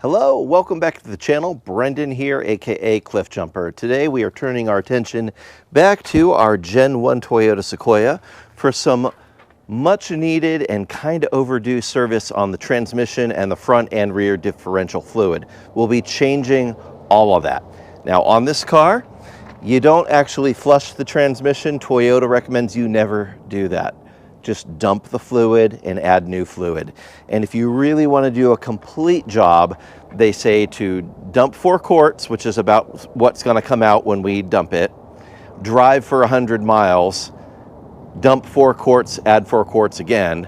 Hello, welcome back to the channel. Brendan here, aka Cliff Jumper. Today we are turning our attention back to our Gen 1 Toyota Sequoia for some much needed and kind of overdue service on the transmission and the front and rear differential fluid. We'll be changing all of that. Now on this car, you don't actually flush the transmission. Toyota recommends you never do that. Just dump the fluid and add new fluid. And if you really want to do a complete job, they say to dump 4 quarts, which is about what's going to come out when we dump it, drive for 100 miles, dump 4 quarts, add 4 quarts again,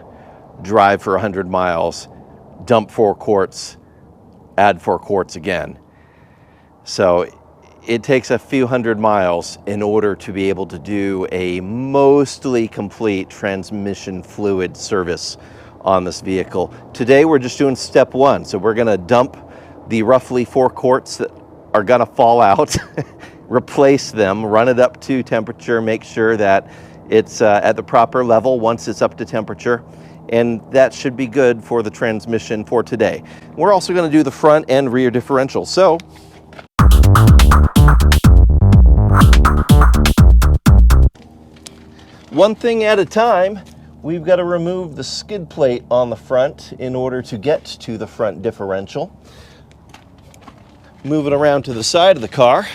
drive for 100 miles, dump 4 quarts, add 4 quarts again. So it takes a few hundred miles in order to be able to do a mostly complete transmission fluid service on this vehicle. Today we're just doing step 1. So we're gonna dump the roughly 4 quarts that are gonna fall out, replace them, run it up to temperature, make sure that it's at the proper level once it's up to temperature, and that should be good for the transmission for today. We're also gonna do the front and rear differential. So one thing at a time, we've got to remove the skid plate on the front in order to get to the front differential. Move it around to the side of the car.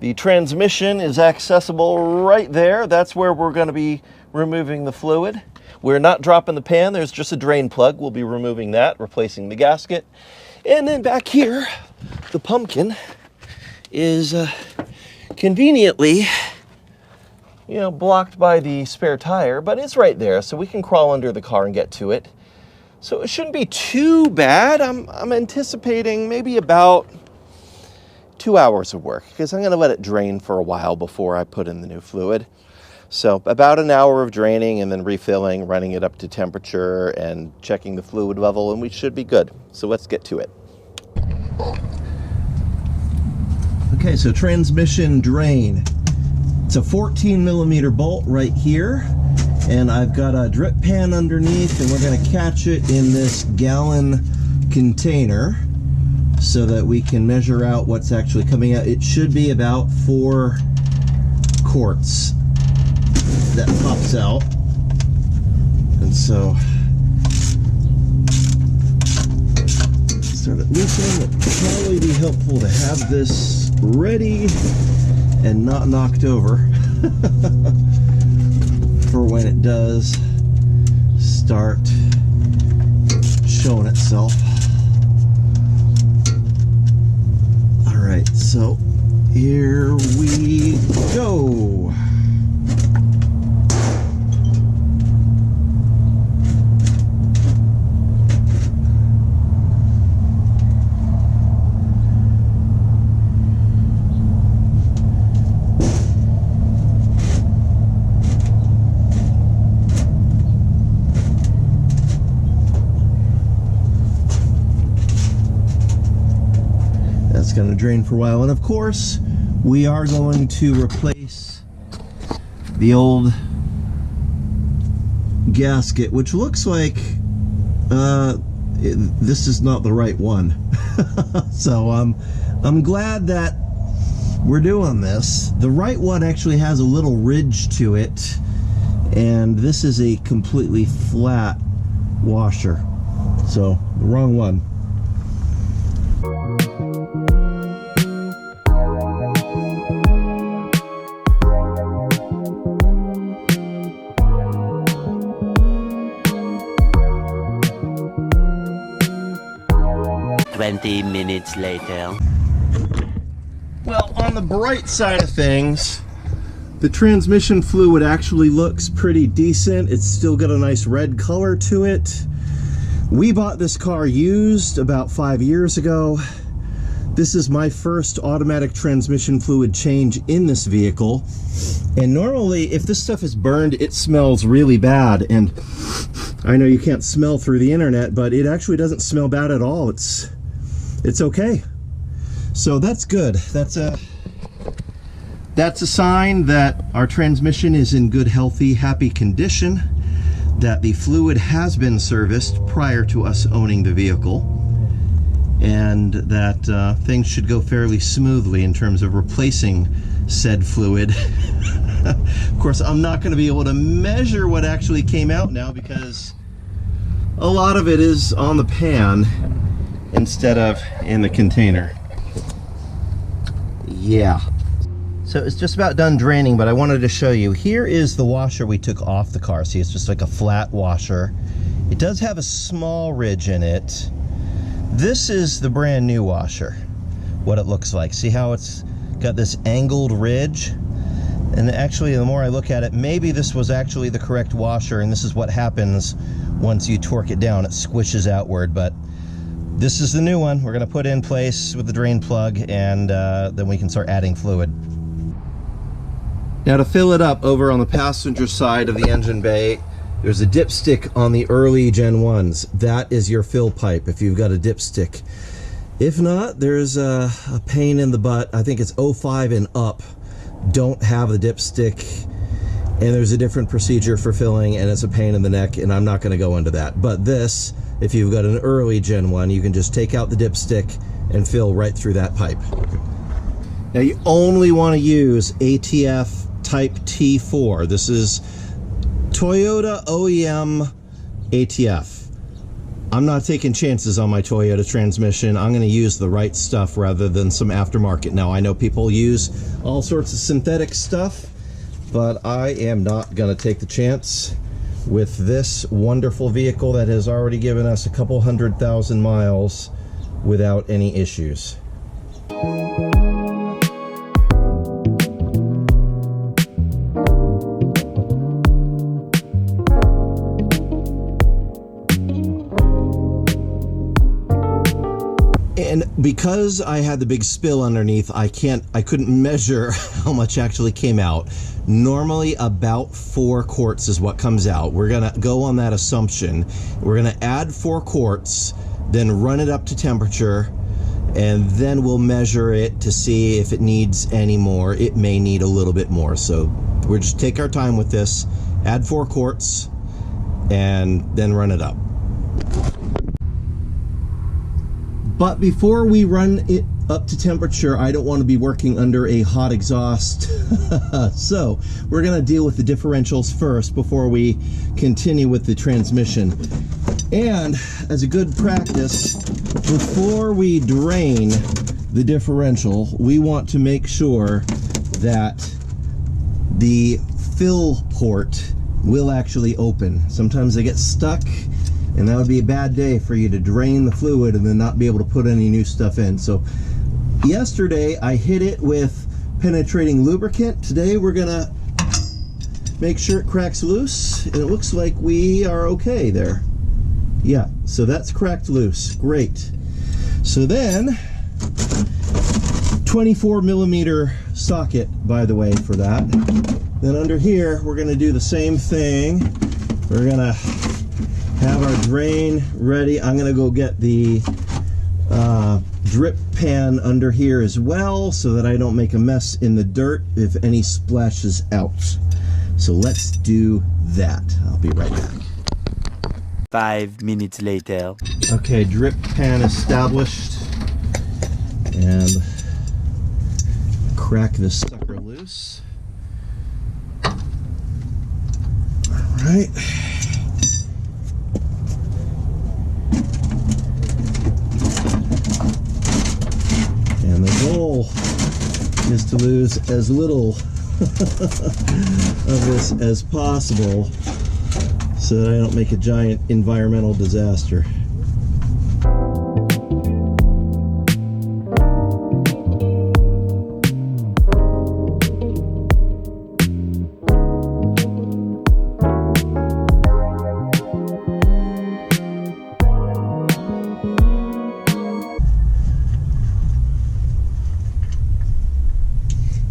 The transmission is accessible right there. That's where we're going to be removing the fluid. We're not dropping the pan. There's just a drain plug. We'll be removing that, replacing the gasket. And then back here, the pumpkin is conveniently, blocked by the spare tire, but it's right there, so we can crawl under the car and get to it. So it shouldn't be too bad. I'm anticipating maybe about 2 hours of work, because I'm going to let it drain for a while before I put in the new fluid. So about an hour of draining and then refilling, running it up to temperature and checking the fluid level, and we should be good. So let's get to it. Okay, so transmission drain. It's a 14mm bolt right here, and I've got a drip pan underneath, and we're going to catch it in this gallon container so that we can measure out what's actually coming out. It should be about 4 quarts that pops out. And so start it looping. It'd probably be helpful to have this ready and not knocked over for when it does start showing itself. All right, so here we go. Going to drain for a while, and of course we are going to replace the old gasket, which looks like this is not the right one. So I'm glad that we're doing this. The right one actually has a little ridge to it, and this is a completely flat washer, so the wrong one. Minutes later. Well, on the bright side of things, the transmission fluid actually looks pretty decent. It's still got a nice red color to it. We bought this car used about 5 years ago. This is my first automatic transmission fluid change in this vehicle. And normally, if this stuff is burned, it smells really bad. And I know you can't smell through the internet, but it actually doesn't smell bad at all. It's okay. So that's good. That's a sign that our transmission is in good, healthy, happy condition. that the fluid has been serviced prior to us owning the vehicle, and that things should go fairly smoothly in terms of replacing said fluid. Of course, I'm not going to be able to measure what actually came out now because a lot of it is on the pan instead of in the container. Yeah. So it's just about done draining, but I wanted to show you. Here is the washer we took off the car. See, it's just like a flat washer. It does have a small ridge in it. This is the brand new washer, what it looks like. See how it's got this angled ridge? And actually, the more I look at it, maybe this was actually the correct washer, and this is what happens once you torque it down. It squishes outward, but this is the new one we're going to put in place with the drain plug, and then we can start adding fluid. Now to fill it up, over on the passenger side of the engine bay, there's a dipstick on the early Gen 1s. That is your fill pipe if you've got a dipstick. If not, there's a pain in the butt. I think it's 05 and up don't have the dipstick, and there's a different procedure for filling, and it's a pain in the neck, and I'm not going to go into that. But this, if you've got an early Gen 1, you can just take out the dipstick and fill right through that pipe. Now you only want to use ATF Type T4. This is Toyota OEM ATF. I'm not taking chances on my Toyota transmission. I'm going to use the right stuff rather than some aftermarket. Now, I know people use all sorts of synthetic stuff, but I am not going to take the chance with this wonderful vehicle that has already given us a couple 100,000 miles without any issues. And because I had the big spill underneath, I couldn't measure how much actually came out. Normally about 4 quarts is what comes out. We're gonna go on that assumption. We're gonna add 4 quarts, then run it up to temperature, and then we'll measure it to see if it needs any more. It may need a little bit more. So we'll just take our time with this, add 4 quarts, and then run it up. But before we run it up to temperature, I don't want to be working under a hot exhaust. So we're going to deal with the differentials first before we continue with the transmission. And as a good practice, before we drain the differential, we want to make sure that the fill port will actually open. Sometimes they get stuck, and that would be a bad day for you to drain the fluid and then not be able to put any new stuff in. So yesterday I hit it with penetrating lubricant. Today we're gonna make sure it cracks loose, and it looks like we are okay there. Yeah, so that's cracked loose. Great. So then 24 millimeter socket, by the way, for that. Then under here we're gonna do the same thing. We're gonna have our drain ready. I'm gonna go get the drip pan under here as well so that I don't make a mess in the dirt if any splashes out. So let's do that. I'll be right back. 5 minutes later. Okay, drip pan established, and crack this sucker loose. All right. And the goal is to lose as little of this as possible so that I don't make a giant environmental disaster.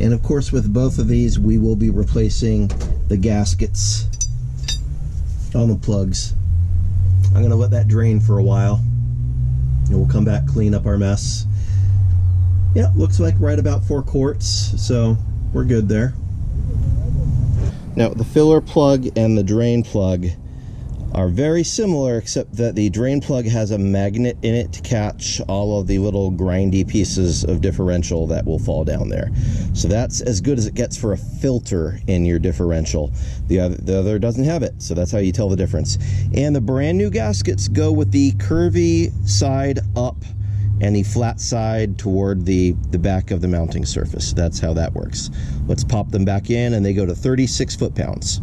And of course, with both of these, we will be replacing the gaskets on the plugs. I'm going to let that drain for a while, and we'll come back, clean up our mess. Yeah, looks like right about 4 quarts, so we're good there. Now, the filler plug and the drain plug, are very similar, except that the drain plug has a magnet in it to catch all of the little grindy pieces of differential that will fall down there. So that's as good as it gets for a filter in your differential. The other doesn't have it, so that's how you tell the difference. And the brand new gaskets go with the curvy side up and the flat side toward the back of the mounting surface. That's how that works. Let's pop them back in, and they go to 36 foot-pounds.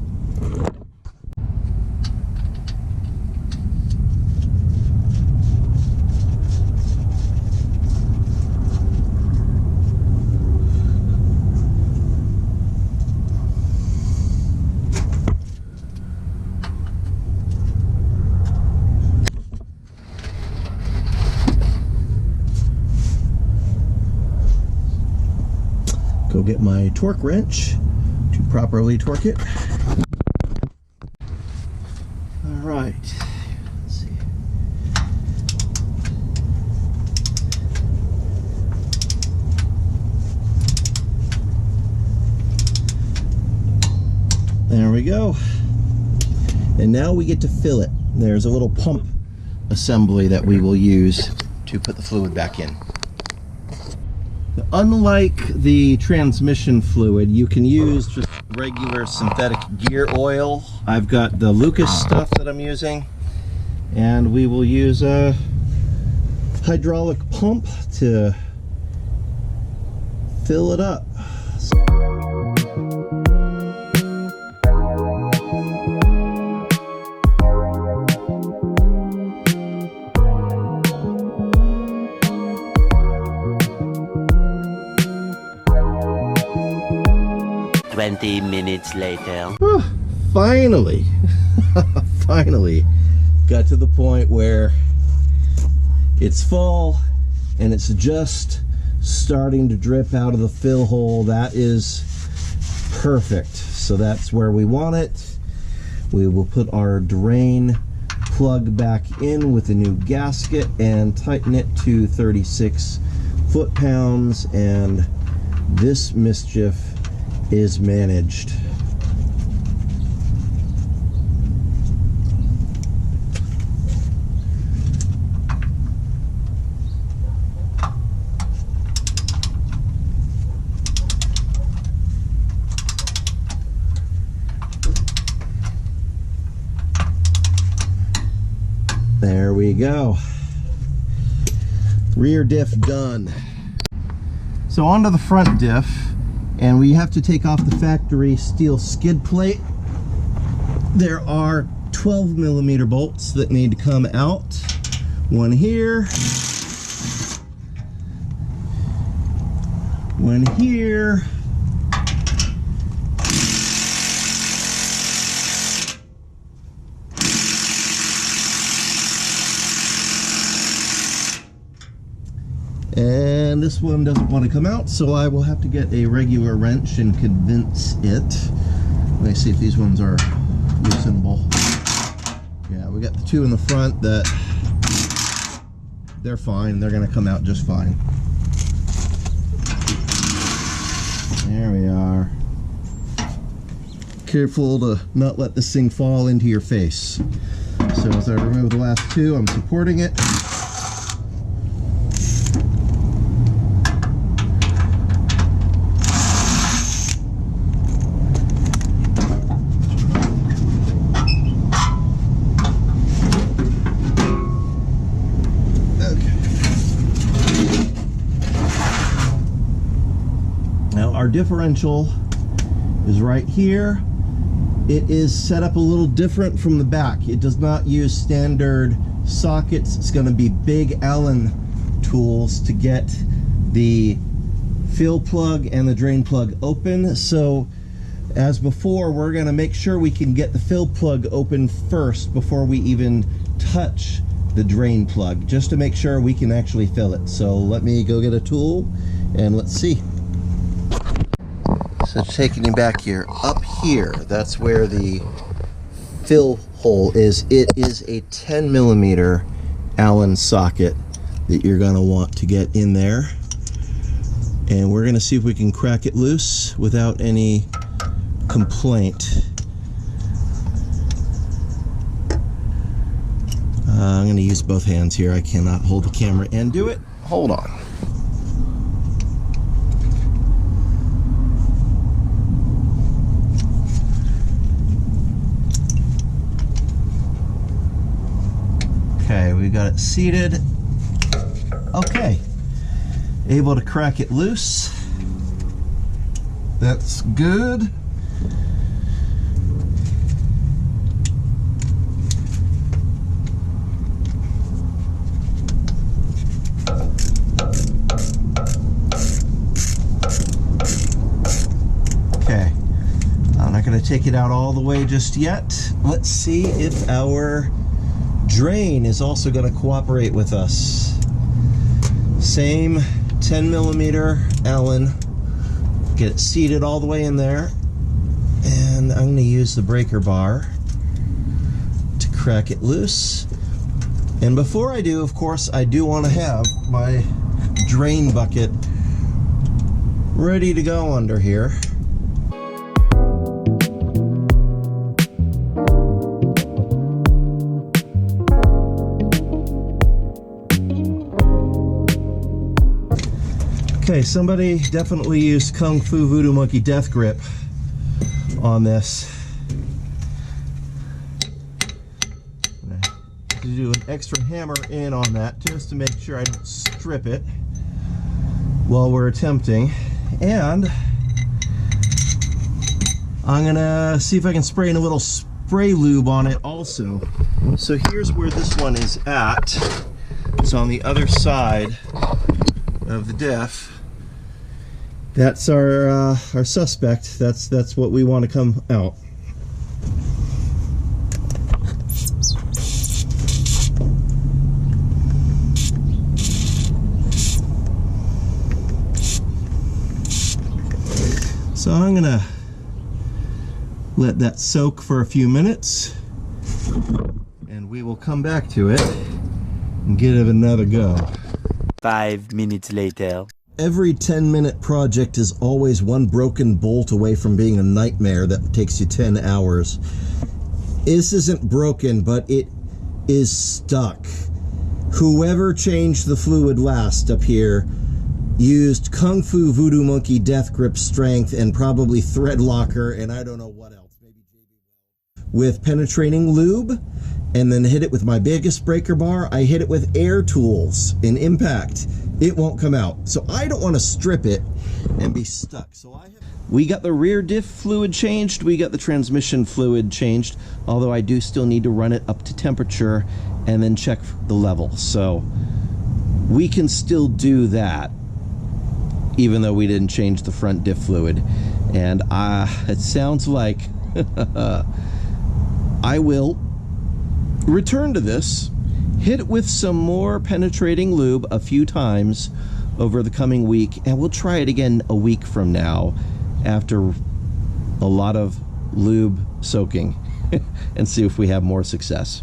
Go get my torque wrench to properly torque it. All right, let's see. There we go. And now we get to fill it. There's a little pump assembly that we will use to put the fluid back in. Unlike the transmission fluid, you can use just regular synthetic gear oil. I've got the Lucas stuff that I'm using, and we will use a hydraulic pump to fill it up. 20 minutes later. Finally, finally got to the point where it's full and it's just starting to drip out of the fill hole. That is perfect. So that's where we want it. We will put our drain plug back in with a new gasket and tighten it to 36 foot-pounds, and this mischief is managed. There we go. Rear diff done. So onto the front diff, and we have to take off the factory steel skid plate. There are 12mm bolts that need to come out. One here, one here, and this one doesn't want to come out, so I will have to get a regular wrench and convince it. Let me see if these ones are loosenable. Yeah, we got the two in the front that they're fine. They're going to come out just fine. There we are. Careful to not let this thing fall into your face. So as I remove the last two, I'm supporting it. Our differential is right here. It is set up a little different from the back. It does not use standard sockets. It's going to be big Allen tools to get the fill plug and the drain plug open. So as before, we're going to make sure we can get the fill plug open first before we even touch the drain plug, just to make sure we can actually fill it. So let me go get a tool and let's see. So taking you back here, up here, that's where the fill hole is. It is a 10mm Allen socket that you're going to want to get in there. And we're going to see if we can crack it loose without any complaint. I'm going to use both hands here. I cannot hold the camera and do it. Hold on. Okay, we got it seated. Okay, able to crack it loose. That's good. Okay, I'm not going to take it out all the way just yet. Let's see if our drain is also going to cooperate with us. Same 10mm Allen. Get it seated all the way in there, and I'm going to use the breaker bar to crack it loose. And before I do, of course, I do want to have my drain bucket ready to go under here. Okay, somebody definitely used Kung Fu Voodoo Monkey Death Grip on this. I'm gonna have to do an extra hammer in on that just to make sure I don't strip it while we're attempting. And I'm gonna see if I can spray in a little spray lube on it also. So here's where this one is at. It's on the other side of the diff. That's our suspect. That's what we want to come out. So I'm gonna let that soak for a few minutes, and we will come back to it and give it another go. 5 minutes later. Every 10-minute project is always one broken bolt away from being a nightmare that takes you 10 hours. This isn't broken, but it is stuck. Whoever changed the fluid last up here used Kung Fu Voodoo Monkey Death Grip strength and probably thread locker and I don't know what else. Maybe with penetrating lube, and then hit it with my biggest breaker bar. I hit it with air tools in impact. It won't come out. So I don't want to strip it and be stuck. So we got the rear diff fluid changed. We got the transmission fluid changed. Although I do still need to run it up to temperature and then check the level. So we can still do that even though we didn't change the front diff fluid. And it sounds like I will return to this, hit it with some more penetrating lube a few times over the coming week, and we'll try it again a week from now after a lot of lube soaking and see if we have more success.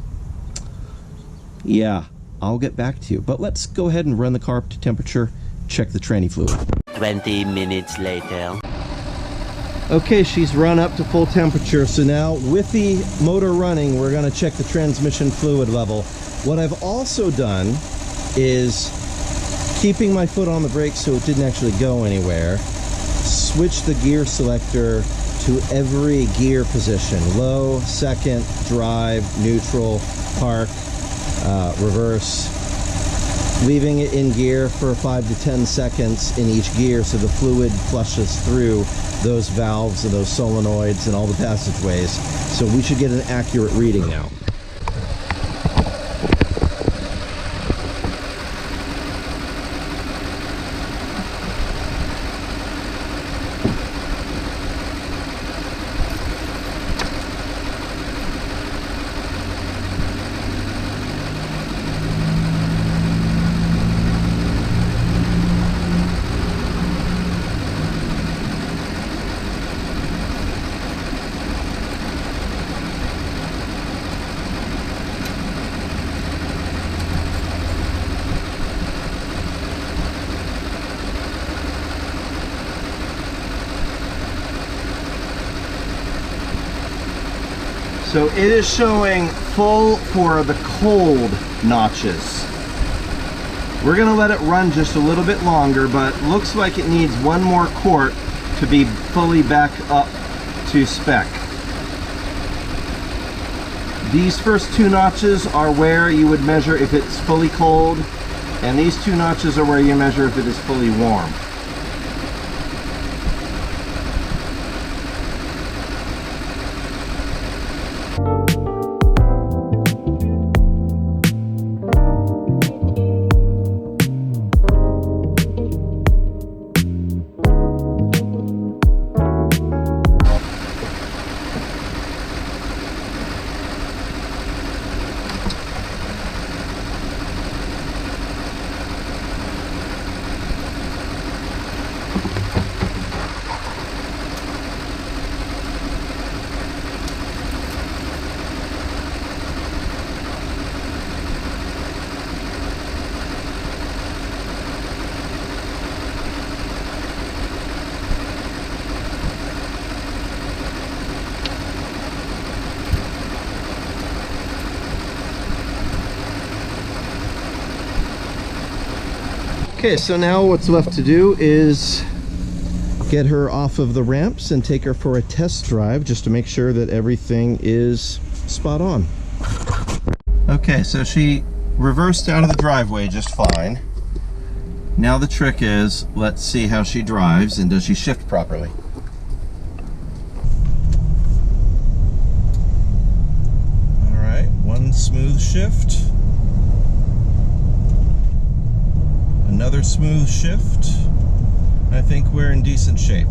Yeah, I'll get back to you, but let's go ahead and run the car up to temperature, check the tranny fluid. 20 minutes later. Okay, she's run up to full temperature, so now with the motor running, we're going to check the transmission fluid level. What I've also done is, keeping my foot on the brake so it didn't actually go anywhere, switch the gear selector to every gear position: low, second, drive, neutral, park, reverse, leaving it in gear for 5 to 10 seconds in each gear so the fluid flushes through those valves and those solenoids and all the passageways. So we should get an accurate reading now. So it is showing full for the cold notches. We're gonna let it run just a little bit longer, but looks like it needs one more quart to be fully back up to spec. These first two notches are where you would measure if it's fully cold, and these two notches are where you measure if it is fully warm. Okay, so now what's left to do is get her off of the ramps and take her for a test drive just to make sure that everything is spot on. Okay, so she reversed out of the driveway just fine. Now the trick is, let's see how she drives and does she shift properly. All right, one smooth shift. Another smooth shift. I think we're in decent shape.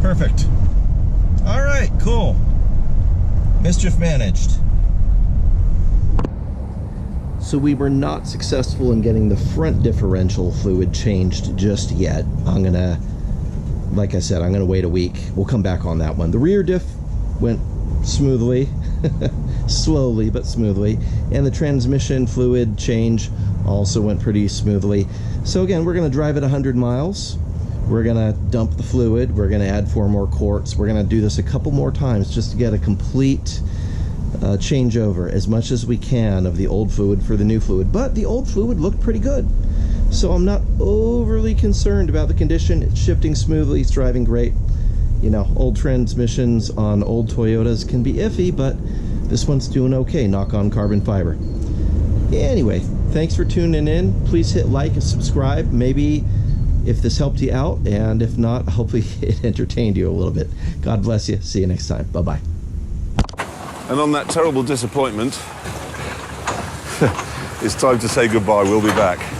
Perfect. All right, cool. Mischief managed. So we were not successful in getting the front differential fluid changed just yet. I'm gonna, like I said, I'm gonna wait a week. We'll come back on that one. The rear diff went smoothly, slowly but smoothly, and the transmission fluid change also went pretty smoothly. So again, we're gonna drive it 100 miles. We're gonna dump the fluid. We're gonna add 4 more quarts. We're gonna do this a couple more times just to get a complete changeover as much as we can of the old fluid for the new fluid. But the old fluid looked pretty good, so I'm not overly concerned about the condition. It's shifting smoothly. It's driving great. You know, old transmissions on old Toyotas can be iffy, but this one's doing okay. Knock on carbon fiber. Anyway, thanks for tuning in. Please hit like and subscribe. Maybe if this helped you out, and if not, hopefully it entertained you a little bit. God bless you. See you next time. Bye-bye. And on that terrible disappointment, it's time to say goodbye. We'll be back.